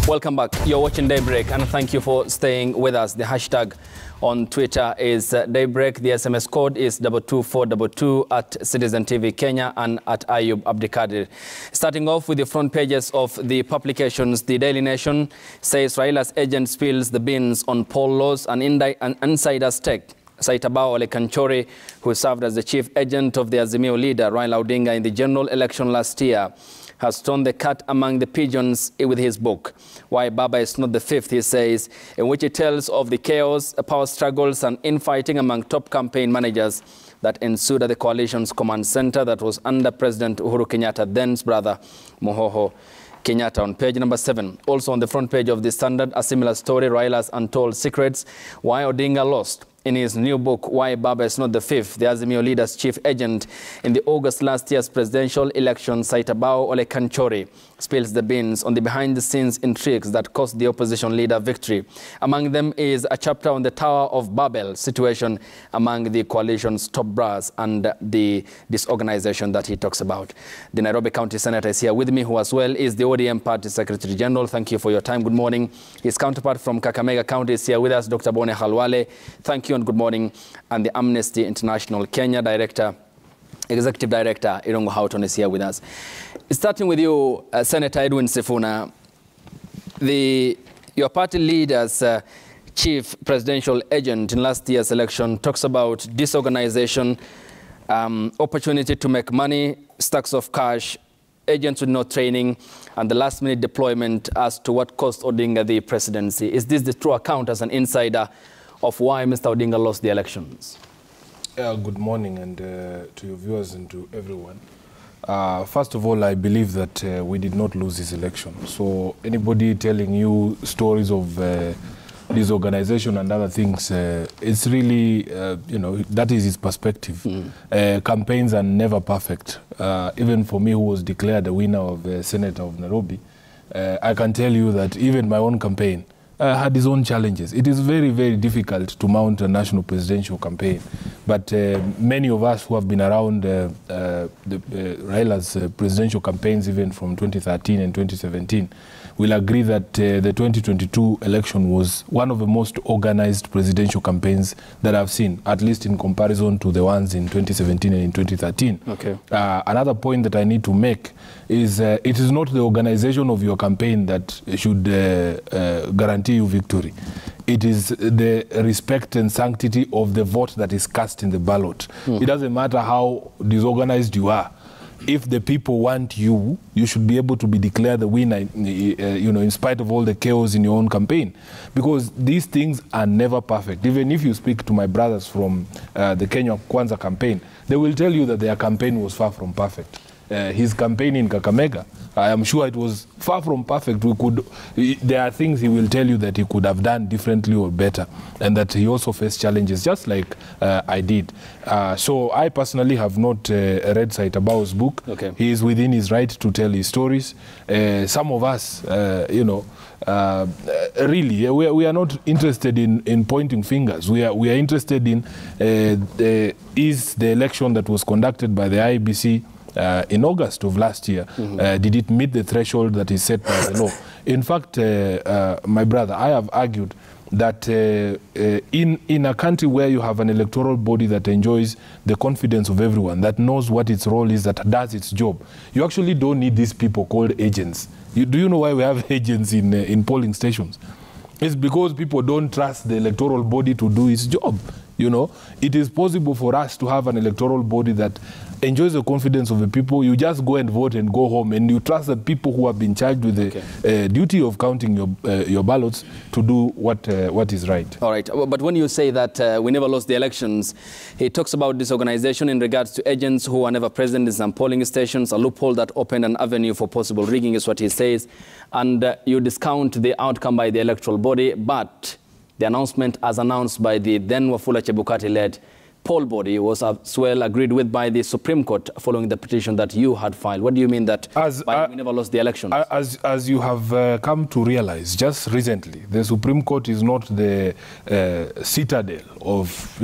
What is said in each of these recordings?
Welcome back. You're watching Daybreak, and thank you for staying with us. The hashtag on Twitter is Daybreak. The SMS code is 22422 at Citizen TV Kenya and at Ayub Abdikadir. Starting off with the front pages of the publications, the Daily Nation says Raila's agent spills the beans on poll laws and insider's tech. Saitabao Ole Kanchory, who served as the chief agent of the Azimio leader Raila Odinga in the general election last year, has thrown the cat among the pigeons with his book, Why Baba is Not the Fifth, he says, in which he tells of the chaos, power struggles and infighting among top campaign managers that ensued at the coalition's command center that was under President Uhuru Kenyatta, then's brother Mohoho Kenyatta. On page number 7, also on the front page of the Standard, a similar story, Raila's Untold Secrets, Why Odinga Lost. In his new book, Why Baba is Not the Fifth, the Azimio leader's chief agent in the August last year's presidential election, Saitabao Ole Kanchory, spills the beans on the behind-the-scenes intrigues that cost the opposition leader victory. Among them is a chapter on the Tower of Babel situation among the coalition's top brass and the disorganization that he talks about. The Nairobi County Senator is here with me, who as well is the ODM Party Secretary General. Thank you for your time. Good morning. His counterpart from Kakamega County is here with us, Dr. Bone Khalwale. Thank you and good morning. And the Amnesty International Kenya Executive Director Irungu Houghton is here with us. Starting with you, Senator Edwin Sifuna, your party leader's chief presidential agent in last year's election talks about disorganization, opportunity to make money, stacks of cash, agents with no training, and the last-minute deployment as to what cost Odinga the presidency. Is this the true account as an insider of why Mr. Odinga lost the elections? Good morning, and to your viewers and to everyone. First of all, I believe that we did not lose this election. So anybody telling you stories of disorganization and other things, it's really, that is his perspective. Campaigns are never perfect. Even for me, who was declared the winner of the Senate of Nairobi, I can tell you that even my own campaign had its own challenges. It is very, very difficult to mount a national presidential campaign. But many of us who have been around Raila's presidential campaigns, even from 2013 and 2017, will agree that the 2022 election was one of the most organized presidential campaigns that I've seen, at least in comparison to the ones in 2017 and in 2013. Okay. Another point that I need to make is it is not the organization of your campaign that should guarantee you victory. It is the respect and sanctity of the vote that is cast in the ballot. It doesn't matter how disorganized you are. If the people want you, you should be able to be declared the winner, in spite of all the chaos in your own campaign. Because these things are never perfect. Even if you speak to my brothers from the Kenya Kwanza campaign, they will tell you that their campaign was far from perfect. His campaign in Kakamega, I am sure it was far from perfect. There are things he will tell you that he could have done differently or better, and that he also faced challenges, just like I did. So I personally have not read Saitabao's book. Okay. He is within his right to tell his stories. Some of us, really, we are not interested in pointing fingers. We are interested in is the election that was conducted by the IEBC in August of last year, did it meet the threshold that is set by the law? In fact, my brother, I have argued that in a country where you have an electoral body that enjoys the confidence of everyone, that knows what its role is, that does its job, you actually don't need these people called agents. Do you know why we have agents in polling stations? It's because people don't trust the electoral body to do its job. It is possible for us to have an electoral body that enjoys the confidence of the people. You just go and vote and go home, and you trust the people who have been charged with the duty of counting your ballots to do what is right. All right. But when you say that we never lost the elections, he talks about disorganization in regards to agents who are never present in some polling stations, a loophole that opened an avenue for possible rigging is what he says. And you discount the outcome by the electoral body, but the announcement as announced by the then Wafula Chebukati-led poll body was as well agreed with by the Supreme Court following the petition that you had filed. What do you mean that we never lost the elections? As you have come to realize just recently, the Supreme Court is not the citadel of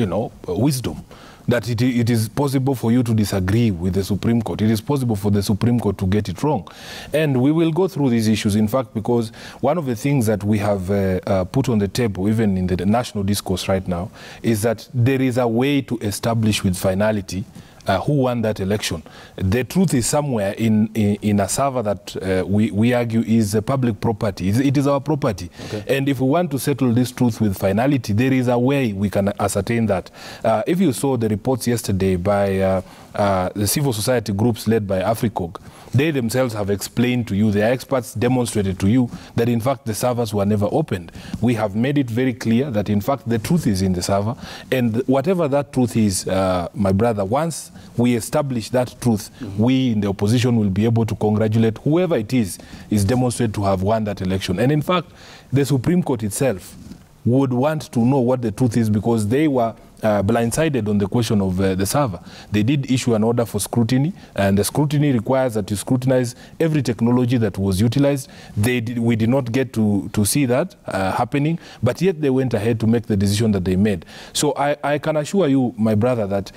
wisdom. that it is possible for you to disagree with the Supreme Court. It is possible for the Supreme Court to get it wrong. And we will go through these issues, in fact, because one of the things that we have put on the table, even in the national discourse right now, is that there is a way to establish with finality who won that election. The truth is somewhere in a server that we argue is public property. It is our property. Okay. And if we want to settle this truth with finality, there is a way we can ascertain that. If you saw the reports yesterday by the civil society groups led by AFRICOG, they themselves have explained to you, their experts demonstrated to you that in fact the servers were never opened. We have made it very clear that in fact the truth is in the server, and whatever that truth is, my brother, once we establish that truth, we in the opposition will be able to congratulate whoever it is demonstrated to have won that election. And in fact, the Supreme Court itself would want to know what the truth is, because they were blindsided on the question of the server. They did issue an order for scrutiny, and the scrutiny requires that you scrutinize every technology that was utilized. We did not get to see that happening, but yet they went ahead to make the decision that they made. So I can assure you, my brother, that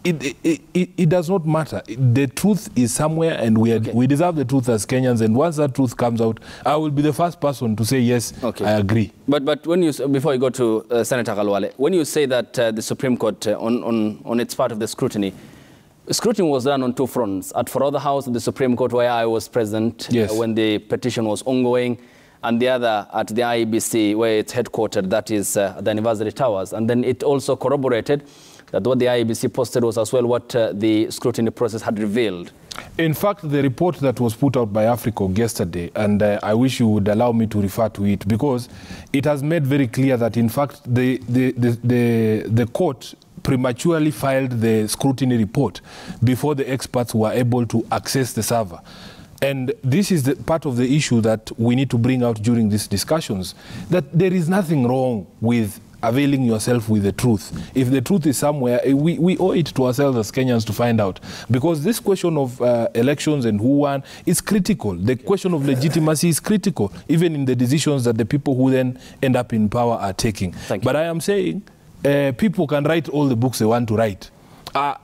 it does not matter. The truth is somewhere, and we deserve the truth as Kenyans, and once that truth comes out, I will be the first person to say, yes, I agree. But when you, before you go to Senator Khalwale, when you say that the Supreme Court, on its part of the scrutiny was done on two fronts. At Forodha House, the Supreme Court, where I was present when the petition was ongoing, and the other at the IEBC, where it's headquartered, that is the Anniversary Towers. And then it also corroborated that what the IEBC posted was as well what the scrutiny process had revealed. In fact, the report that was put out by AFRICOG yesterday, and I wish you would allow me to refer to it, because it has made very clear that in fact the court prematurely filed the scrutiny report before the experts were able to access the server. And this is the part of the issue that we need to bring out during these discussions, that there is nothing wrong with availing yourself with the truth. If the truth is somewhere, we owe it to ourselves as Kenyans to find out. Because this question of elections and who won is critical. The question of legitimacy is critical, even in the decisions that the people who then end up in power are taking. But I am saying, people can write all the books they want to write.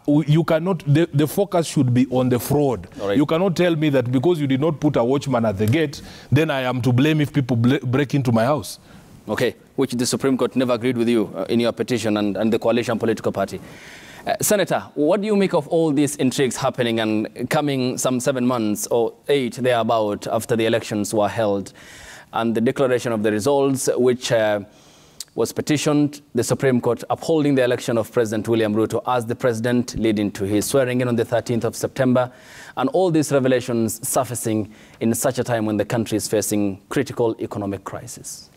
You cannot, the focus should be on the fraud. Right. You cannot tell me that because you did not put a watchman at the gate, then I am to blame if people break into my house. Okay, which the Supreme Court never agreed with you in your petition and the coalition political party. Senator, what do you make of all these intrigues happening and coming some 7 months or 8 thereabout after the elections were held, and the declaration of the results, which was petitioned, the Supreme Court upholding the election of President William Ruto as the president, leading to his swearing in on the 13th of September, and all these revelations surfacing in such a time when the country is facing critical economic crisis?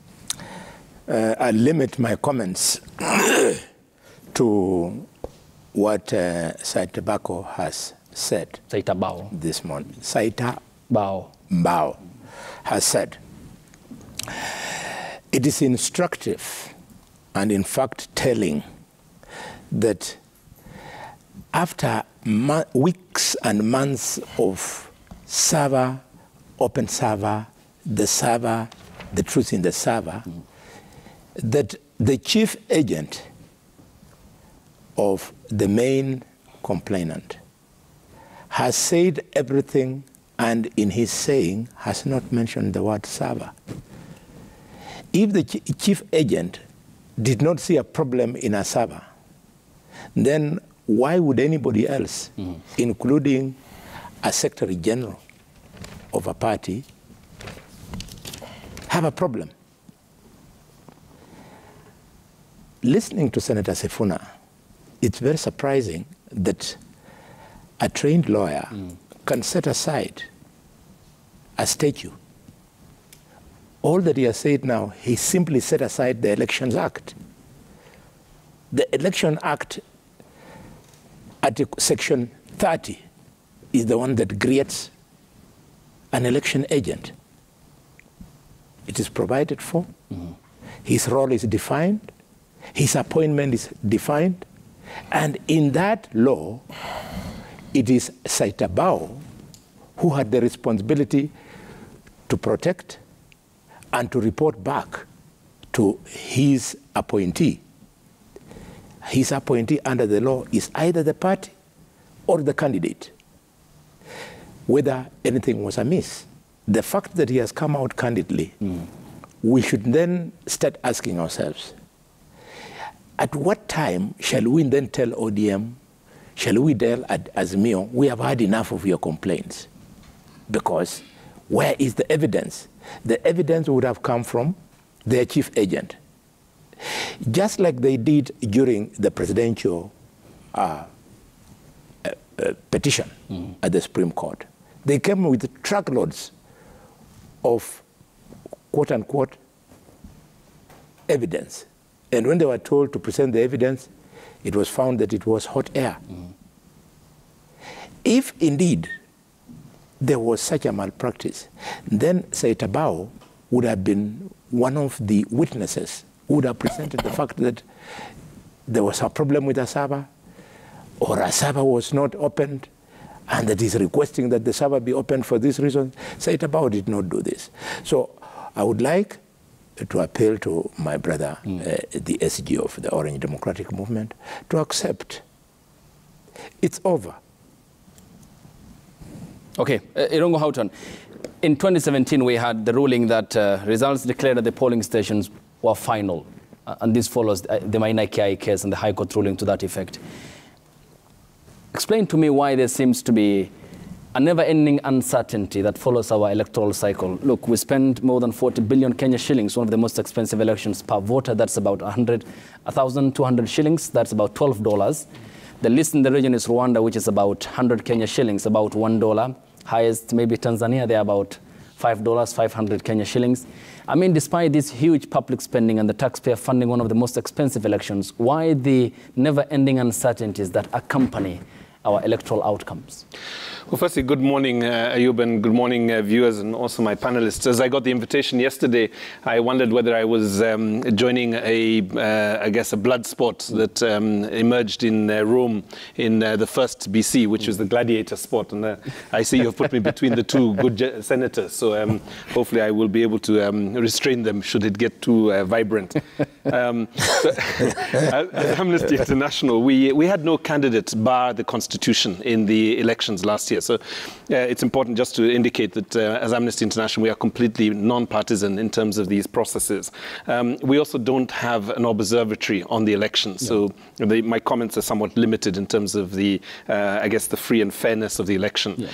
I limit my comments to what Saitabao has said. Saitabao. This morning. Saitabao has said. It is instructive and in fact telling that after weeks and months of server, open server, the truth in the server, that the chief agent of the main complainant has said everything, and in his saying has not mentioned the word server. If the chief agent did not see a problem in a server, then why would anybody else, including a secretary general of a party, have a problem? Listening to Senator Sifuna, it's very surprising that a trained lawyer can set aside a statute. All that he has said now, he simply set aside the Elections Act. The Election Act, Article Section 30, is the one that creates an election agent. It is provided for. His role is defined. His appointment is defined. And in that law, it is Saitabao who had the responsibility to protect and to report back to his appointee. his appointee under the law is either the party or the candidate, whether anything was amiss. The fact that he has come out candidly, we should then start asking ourselves, at what time shall we then tell ODM, shall we tell Azimio, we have had enough of your complaints? Because where is the evidence? The evidence would have come from their chief agent. Just like they did during the presidential petition at the Supreme Court. They came with truckloads of quote-unquote evidence. And when they were told to present the evidence, it was found that it was hot air. If indeed there was such a malpractice, then Saitabao would have been one of the witnesses who would have presented the fact that there was a problem with a server, or a server was not opened, and that is requesting that the server be opened for this reason. Saitabao did not do this. So I would like to appeal to my brother, the SG of the Orange Democratic Movement, to accept. It's over. Okay, Irungu Houghton, in 2017 we had the ruling that results declared at the polling stations were final, and this follows the Maina Kiai case and the High Court ruling to that effect. Explain to me why there seems to be a never-ending uncertainty that follows our electoral cycle. Look, we spend more than 40 billion Kenya shillings, one of the most expensive elections per voter. That's about 1,200 shillings. That's about $12. The least in the region is Rwanda, which is about 100 Kenya shillings, about $1. Highest, maybe Tanzania, they're about $5, 500 Kenya shillings. I mean, despite this huge public spending and the taxpayer funding one of the most expensive elections, why the never-ending uncertainties that accompany our electoral outcomes? Well, firstly, good morning, Ayub, and good morning, viewers, and also my panelists. As I got the invitation yesterday, I wondered whether I was joining I guess, a blood sport that emerged in Rome in the first BC, which was the gladiator sport. And I see you've put me between the two good senators, so hopefully I will be able to restrain them should it get too vibrant. As Amnesty International, we had no candidate bar the Constitution in the elections last year. So it's important just to indicate that as Amnesty International, we are completely non-partisan in terms of these processes. We also don't have an observatory on the elections. So my comments are somewhat limited in terms of the, I guess, the free and fairness of the election. Yeah.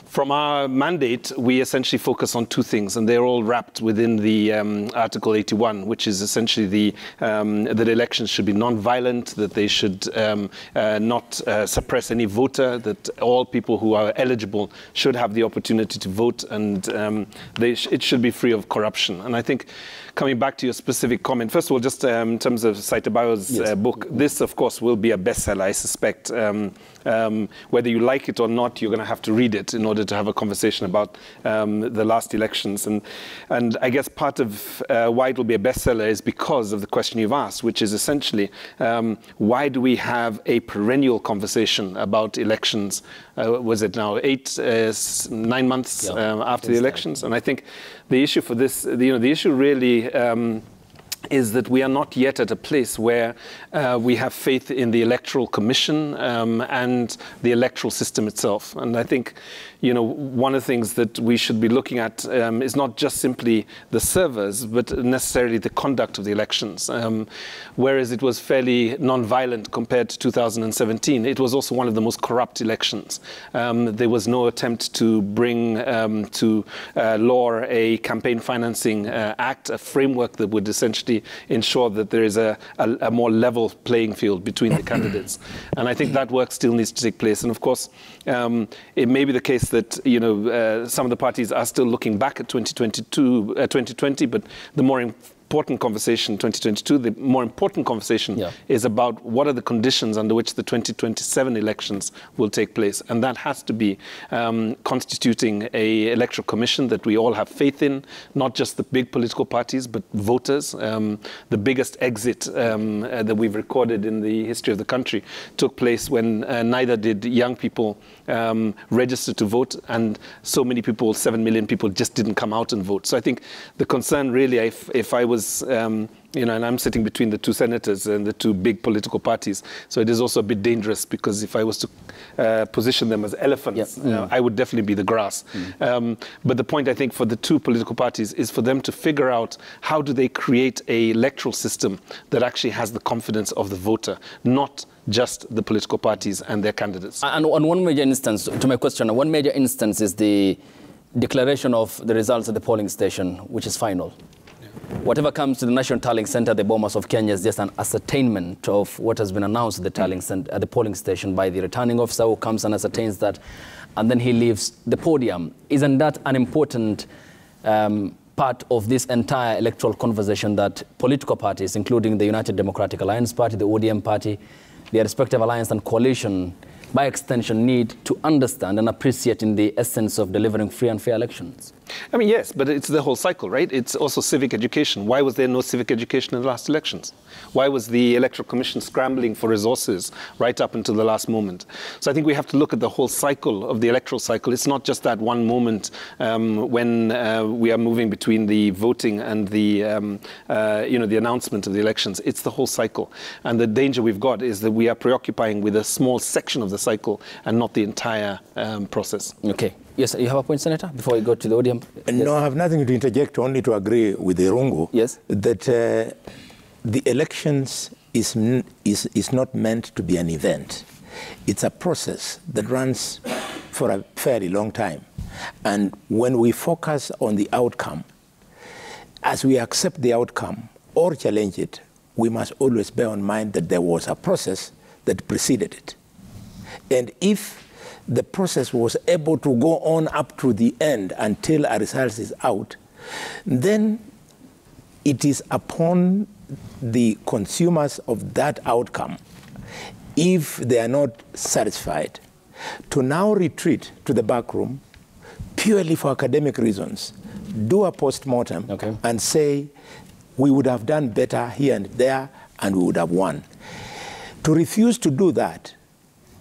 From our mandate, we essentially focus on two things, and they're all wrapped within the Article 81, which is essentially that elections should be non-violent, that they should not suppress any voter, that all people who are eligible should have the opportunity to vote, and it should be free of corruption. And I think, coming back to your specific comment, first of all, just in terms of Saitabao's book, this, of course, will be a bestseller, I suspect. Whether you like it or not, you're going to have to read it in order to have a conversation about the last elections. And I guess part of why it will be a bestseller is because of the question you've asked, which is essentially, why do we have a perennial conversation about elections? Was it now 9 months after the elections? And I think the issue for this, the issue really is that we are not yet at a place where we have faith in the Electoral Commission and the electoral system itself. And I think, one of the things that we should be looking at is not just simply the servers, but necessarily the conduct of the elections. Whereas it was fairly non-violent compared to 2017, it was also one of the most corrupt elections. There was no attempt to bring to law a campaign financing act, a framework that would essentially ensure that there is a more level playing field between the candidates. And I think that work still needs to take place. And of course, it may be the case that some of the parties are still looking back at 2020, but the more important conversation, 2022, the more important conversation is about what are the conditions under which the 2027 elections will take place. And that has to be constituting an electoral commission that we all have faith in, not just the big political parties, but voters. The biggest exit that we've recorded in the history of the country took place when neither did young people register to vote, and so many people, 7 million people, just didn't come out and vote. So I think the concern really, if I was was, you know, and I'm sitting between the two senators and the two big political parties. So it is also a bit dangerous, because if I was to position them as elephants, I would definitely be the grass. But the point, I think, for the two political parties is for them to figure out how do they create an electoral system that actually has the confidence of the voter, not just the political parties and their candidates. And on one major instance, to my question, one major instance is the declaration of the results at the polling station, which is final. Whatever comes to the National Tallying Center, the Bomas of Kenya, is just an ascertainment of what has been announced at the tallying center, at the polling station, by the returning officer, who comes and ascertains that, and then he leaves the podium. Isn't that an important part of this entire electoral conversation, that political parties, including the United Democratic Alliance Party, the ODM Party, their respective alliance and coalition, by extension, need to understand and appreciate in the essence of delivering free and fair elections? I mean, yes, but it's the whole cycle, right? It's also civic education. Why was there no civic education in the last elections? Why was the Electoral Commission scrambling for resources right up until the last moment? So I think we have to look at the whole cycle of the electoral cycle. It's not just that one moment when we are moving between the voting and the, you know, the announcement of the elections. It's the whole cycle. And the danger we've got is that we are preoccupying with a small section of the cycle and not the entire process. Okay. Yes, you have a point, Senator, before we go to the audience? No, I have nothing to interject, only to agree with Irungu. Yes. That the elections is not meant to be an event. It's a process that runs for a fairly long time. And when we focus on the outcome, as we accept the outcome or challenge it, we must always bear in mind that there was a process that preceded it. And if the process was able to go on up to the end until a result is out, then it is upon the consumers of that outcome, if they are not satisfied, to now retreat to the back room purely for academic reasons, do a post-mortem, and say, we would have done better here and there, and we would have won. To refuse to do that,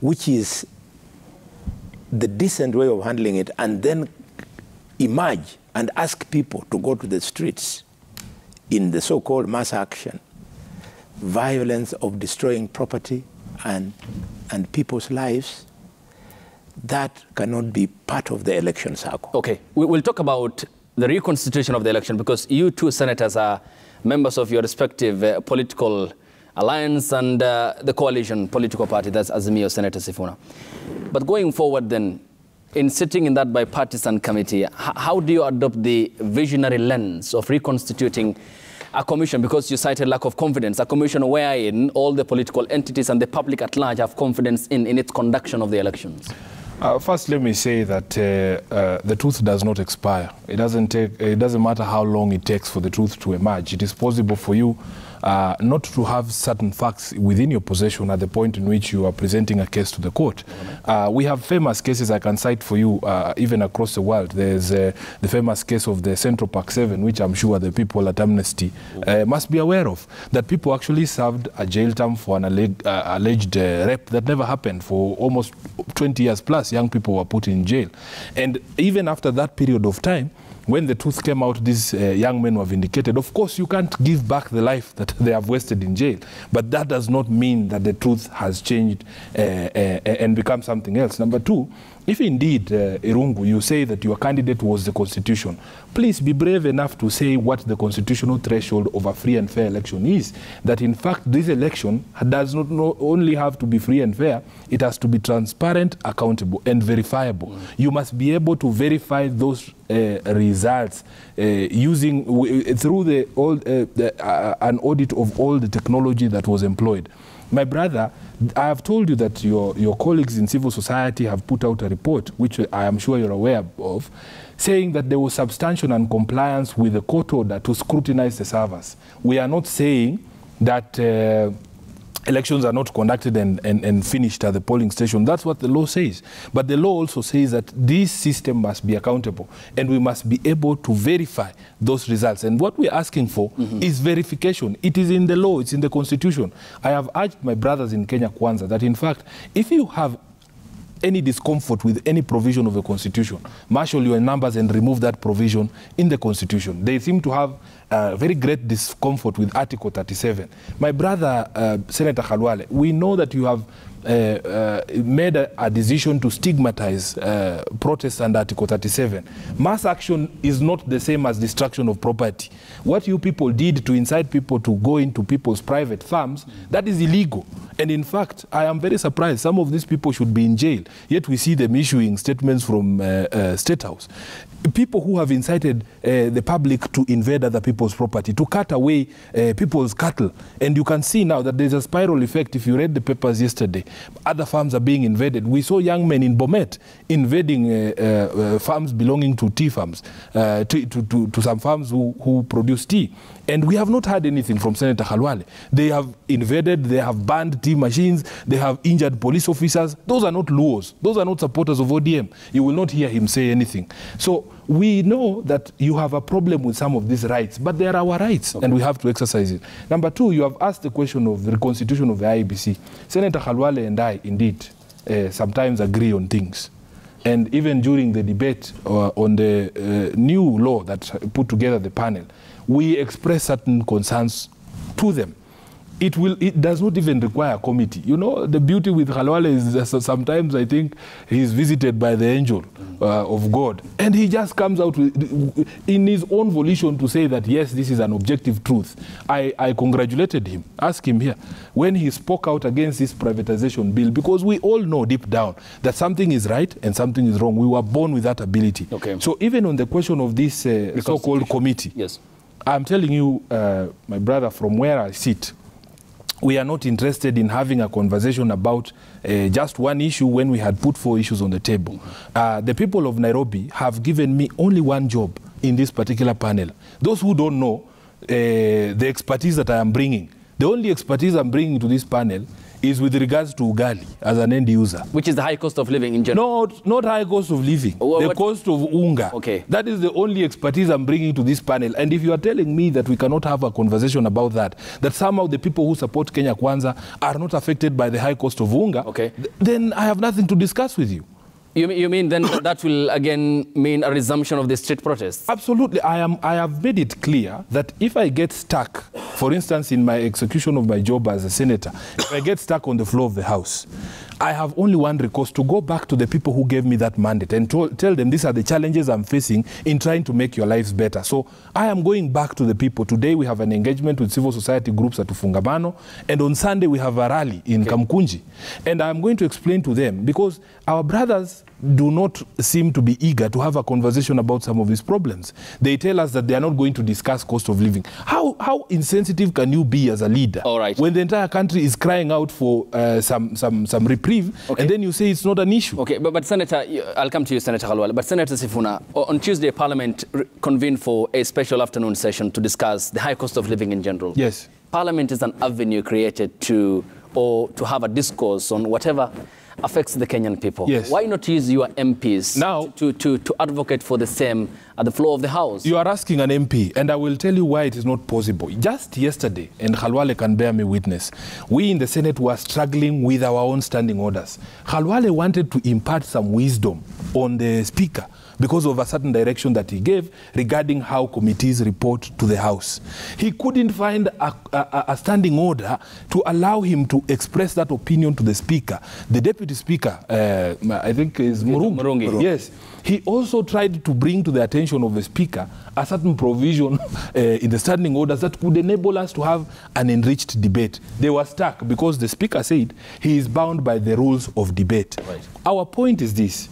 which is the decent way of handling it, and then emerge and ask people to go to the streets in the so-called mass action, violence of destroying property and people's lives, that cannot be part of the election cycle. Okay, we'll talk about the reconstitution of the election, because you two senators are members of your respective political alliance and the coalition political party, that's Azimio, Senator Sifuna. But going forward then, in sitting in that bipartisan committee, how do you adopt the visionary lens of reconstituting a commission? Because you cited lack of confidence, a commission wherein all the political entities and the public at large have confidence in its conduction of the elections. First, let me say that the truth does not expire. It doesn't matter how long it takes for the truth to emerge. It is possible for you not to have certain facts within your possession at the point in which you are presenting a case to the court. We have famous cases I can cite for you even across the world. There's the famous case of the Central Park 7, which I'm sure the people at Amnesty must be aware of, that people actually served a jail term for an alleged rape that never happened. For almost 20 years plus, young people were put in jail. And even after that period of time, when the truth came out, these young men were vindicated. Of course, you can't give back the life that they have wasted in jail, but that does not mean that the truth has changed and become something else. Number two, if indeed, Irungu, you say that your candidate was the Constitution, please be brave enough to say what the constitutional threshold of a free and fair election is. That in fact, this election does not only have to be free and fair, it has to be transparent, accountable, and verifiable. You must be able to verify those results using through an audit of all the technology that was employed. My brother, I have told you that your colleagues in civil society have put out a report, which I am sure you're aware of, saying that there was substantial non-compliance with the court order to scrutinize the servers. We are not saying that elections are not conducted and finished at the polling station. That's what the law says. But the law also says that this system must be accountable, and we must be able to verify those results. And what we're asking for is verification. It is in the law, it's in the Constitution. I have urged my brothers in Kenya Kwanza that, in fact, if you have any discomfort with any provision of the Constitution, marshal your numbers and remove that provision in the Constitution. They seem to have very great discomfort with Article 37. My brother, Senator Khalwale, we know that you have made a decision to stigmatize protests under Article 37. Mass action is not the same as destruction of property. What you people did to incite people to go into people's private farms, that is illegal. And in fact, I am very surprised. Some of these people should be in jail, yet we see them issuing statements from State House. People who have incited the public to invade other people's property, to cut away people's cattle. And you can see now that there's a spiral effect. If you read the papers yesterday, other farms are being invaded. We saw young men in Bomet invading farms belonging to tea farms, to some farms who produce tea. And we have not heard anything from Senator Khalwale. They have invaded, they have banned tea machines, they have injured police officers. Those are not Luos. Those are not supporters of ODM. You will not hear him say anything. So we know that you have a problem with some of these rights, but they are our rights, and we have to exercise it. Number two, you have asked the question of the reconstitution of the IEBC. Senator Khalwale and I, indeed, sometimes agree on things. And even during the debate on the new law that put together the panel, we express certain concerns to them. It does not even require a committee. You know, the beauty with Khalwale is that sometimes I think he's visited by the angel of God. And he just comes out with, in his own volition to say that, yes, this is an objective truth. I congratulated him. Ask him here. When he spoke out against this privatization bill, because we all know deep down that something is right and something is wrong. We were born with that ability. Okay. So even on the question of this so-called committee, yes, I'm telling you, my brother, from where I sit, we are not interested in having a conversation about just one issue when we had put 4 issues on the table. The people of Nairobi have given me only one job in this particular panel. Those who don't know the expertise that I am bringing, the only expertise I'm bringing to this panel is with regards to ugali as an end user. Which is the high cost of living in general? Not high cost of living, the cost of unga. Okay. That is the only expertise I'm bringing to this panel. And if you are telling me that we cannot have a conversation about that, that somehow the people who support Kenya Kwanza are not affected by the high cost of unga, okay, then I have nothing to discuss with you. You mean then that will again mean a resumption of the street protests? Absolutely. I have made it clear that if I get stuck, for instance, in my execution of my job as a senator, if I get stuck on the floor of the House, I have only one recourse: to go back to the people who gave me that mandate and tell them these are the challenges I'm facing in trying to make your lives better. So I am going back to the people. Today we have an engagement with civil society groups at Ufungamano, and on Sunday we have a rally in Kamkunji. And I'm going to explain to them, because our brothers do not seem to be eager to have a conversation about some of these problems. They tell us that they are not going to discuss cost of living. How insensitive can you be as a leader? All right. When the entire country is crying out for some reprieve, okay, and then you say it's not an issue? Okay, but Senator, I'll come to you, Senator Khalwale. But Senator Sifuna, on Tuesday, Parliament convened for a special afternoon session to discuss the high cost of living in general. Yes. Parliament is an avenue created to have a discourse on whatever affects the Kenyan people. Yes. Why not use your MPs now to advocate for the same at the floor of the House? You are asking an MP, and I will tell you why it is not possible. Just yesterday, and Khalwale can bear me witness, we in the Senate were struggling with our own standing orders. Khalwale wanted to impart some wisdom on the Speaker because of a certain direction that he gave regarding how committees report to the House. He couldn't find a standing order to allow him to express that opinion to the Speaker. The Deputy Speaker, I think is Murungi. Yes. He also tried to bring to the attention of the Speaker a certain provision in the standing orders that could enable us to have an enriched debate. They were stuck because the Speaker said he is bound by the rules of debate. Right. Our point is this: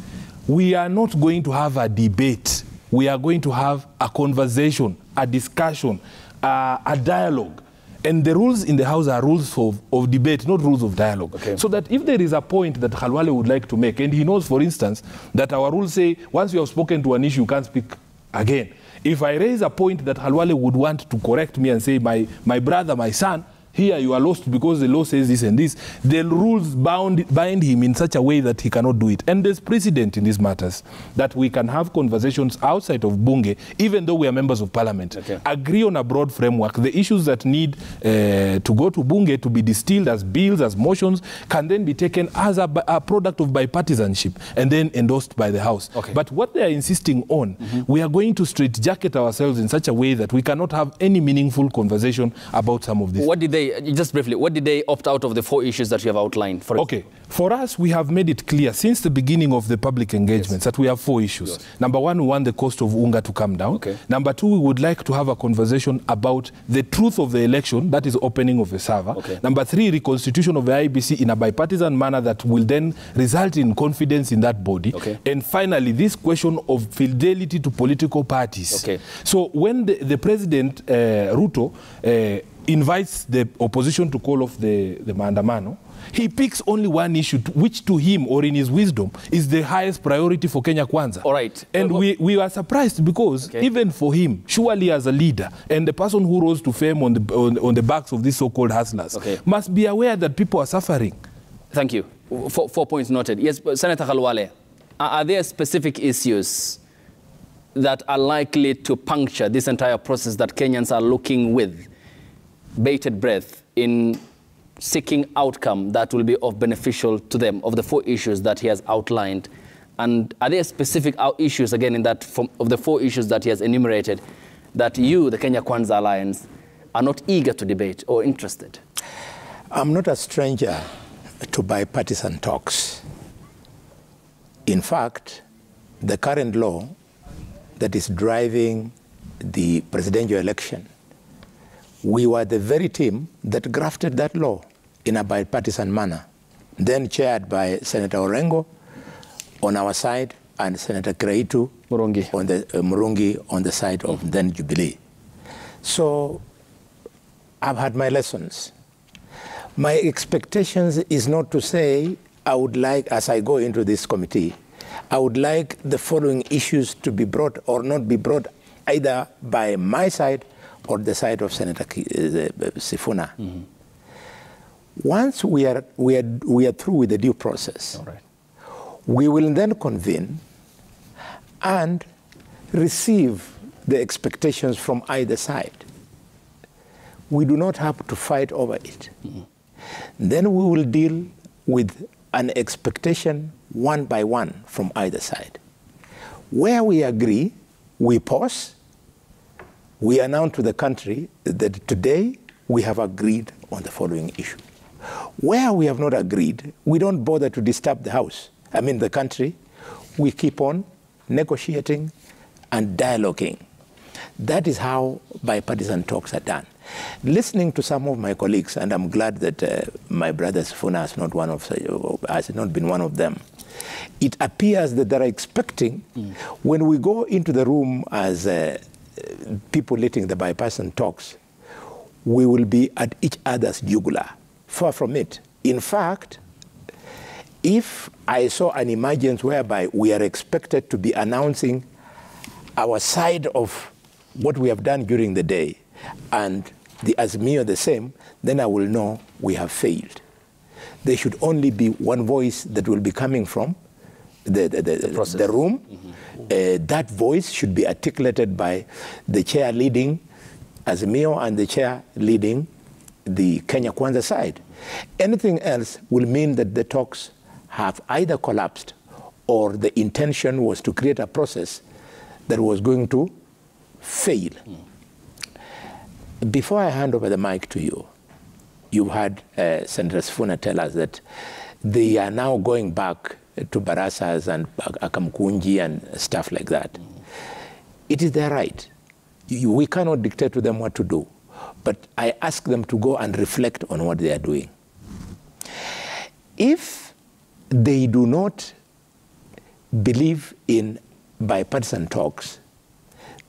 we are not going to have a debate. We are going to have a conversation, a discussion, a dialogue. And the rules in the House are rules of debate, not rules of dialogue. Okay. So that if there is a point that Khalwale would like to make, and he knows, for instance, that our rules say once you have spoken to an issue, you can't speak again. If I raise a point that Khalwale would want to correct me and say, my brother, my son, here you are lost because the law says this and this, the rules bind him in such a way that he cannot do it. And there's precedent in these matters that we can have conversations outside of Bunge, even though we are members of parliament. Okay. Agree on a broad framework. The issues that need to go to Bunge to be distilled as bills, as motions, can then be taken as a product of bipartisanship and then endorsed by the House. Okay. But what they are insisting on, we are going to straitjacket ourselves in such a way that we cannot have any meaningful conversation about some of this. What did they, just briefly, what did they opt out of the 4 issues that you have outlined? Okay. For us, we have made it clear since the beginning of the public engagements that we have 4 issues. Yes. Number 1, we want the cost of unga to come down. Okay. Number 2, we would like to have a conversation about the truth of the election, that is opening of a server. Okay. Number 3, reconstitution of the IEBC in a bipartisan manner that will then result in confidence in that body. Okay. And finally, this question of fidelity to political parties. Okay. So when the President, Ruto, invites the opposition to call off the maandamano, he picks only one issue, which to him, or in his wisdom, is the highest priority for Kenya Kwanza. All right. And we were surprised because even for him, surely as a leader, and the person who rose to fame on the backs of these so-called hustlers, must be aware that people are suffering. Thank you. 4 points noted. Yes, Senator Khalwale, are there specific issues that are likely to puncture this entire process that Kenyans are looking with bated breath in seeking outcome that will be of beneficial to them, of the 4 issues that he has outlined? And are there specific issues, again, in that of the 4 issues that he has enumerated, that you, the Kenya Kwanza Alliance, are not eager to debate or interested? I'm not a stranger to bipartisan talks. In fact, the current law that is driving the presidential election, we were the very team that grafted that law in a bipartisan manner, then chaired by Senator Orengo on our side and Senator Kreitu Murungi on the side of then Jubilee. So I've had my lessons. My expectations is not to say I would like, as I go into this committee, I would like the following issues to be brought or not be brought either by my side or the side of Senator Sifuna. Once we are through with the due process, we will then convene and receive the expectations from either side. We do not have to fight over it. Then we will deal with an expectation one by one from either side. Where we agree, we pause. We announce to the country that today we have agreed on the following issue. Where we have not agreed, we don't bother to disturb the House. I mean the country. We keep on negotiating and dialoguing. That is how bipartisan talks are done. Listening to some of my colleagues, and I'm glad that my brother Sifuna has not been one of them, it appears that they're expecting when we go into the room as people leading the bipartisan talks, we will be at each other's jugular. Far from it. In fact, if I saw an emergence whereby we are expected to be announcing our side of what we have done during the day and the Azimio the same, then I will know we have failed. There should only be one voice that will be coming from the room. That voice should be articulated by the chair leading Azimio and the chair leading the Kenya Kwanza side. Anything else will mean that the talks have either collapsed or the intention was to create a process that was going to fail. Before I hand over the mic to you, you had Senator Sifuna tell us that they are now going back to Barasas and Akamkunji and stuff like that. It is their right. We cannot dictate to them what to do. But I ask them to go and reflect on what they are doing. If they do not believe in bipartisan talks,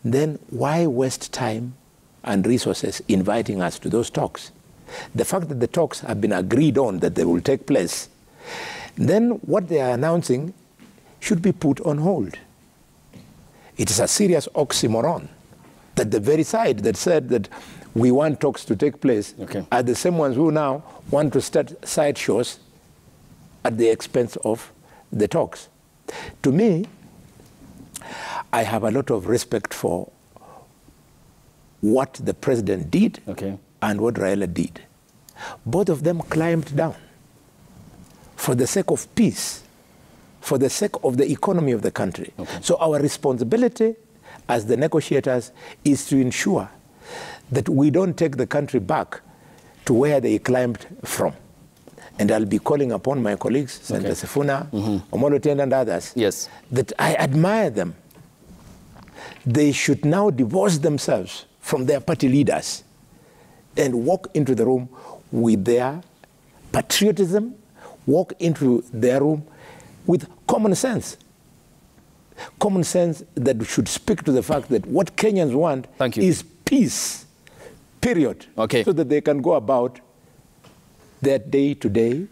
then why waste time and resources inviting us to those talks? The fact that the talks have been agreed on that they will take place, then what they are announcing should be put on hold. It is a serious oxymoron that the very side that said that we want talks to take place are the same ones who now want to start side shows at the expense of the talks. To me, I have a lot of respect for what the president did and what Raila did. Both of them climbed down for the sake of peace, for the sake of the economy of the country. So our responsibility as the negotiators is to ensure that we don't take the country back to where they climbed from. And I'll be calling upon my colleagues, Senator Sifuna, Omolo Otiende and others, that I admire them. They should now divorce themselves from their party leaders and walk into the room with their patriotism, walk into their room with common sense. Common sense that should speak to the fact that what Kenyans want is peace, period. So that they can go about their day-to-day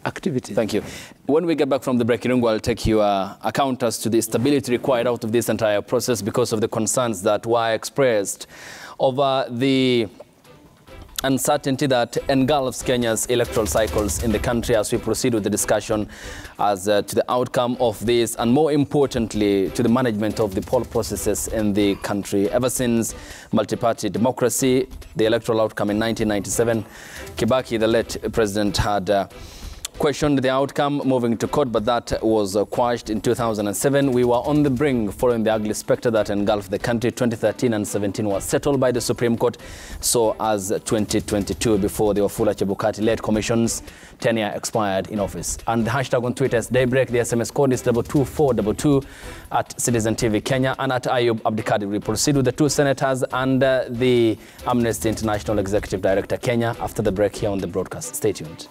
activities. Thank you. When we get back from the break, Irungu, I'll take your account as to the stability required out of this entire process because of the concerns that were expressed over the uncertainty that engulfs Kenya's electoral cycles in the country as we proceed with the discussion as to the outcome of this and more importantly to the management of the poll processes in the country. Ever since multi-party democracy, the electoral outcome in 1997, Kibaki, the late president, had questioned the outcome moving to court, but that was quashed in 2007. We were on the brink following the ugly spectre that engulfed the country. 2013 and 17 was settled by the Supreme Court, so as 2022 before the Wafula Chebukati-led commission's tenure expired in office. And the hashtag on Twitter is Daybreak. The SMS code is 22422 at Citizen TV Kenya and at Ayub Abdikadir. We proceed with the two senators and the Amnesty International Executive Director Kenya after the break here on the broadcast. Stay tuned.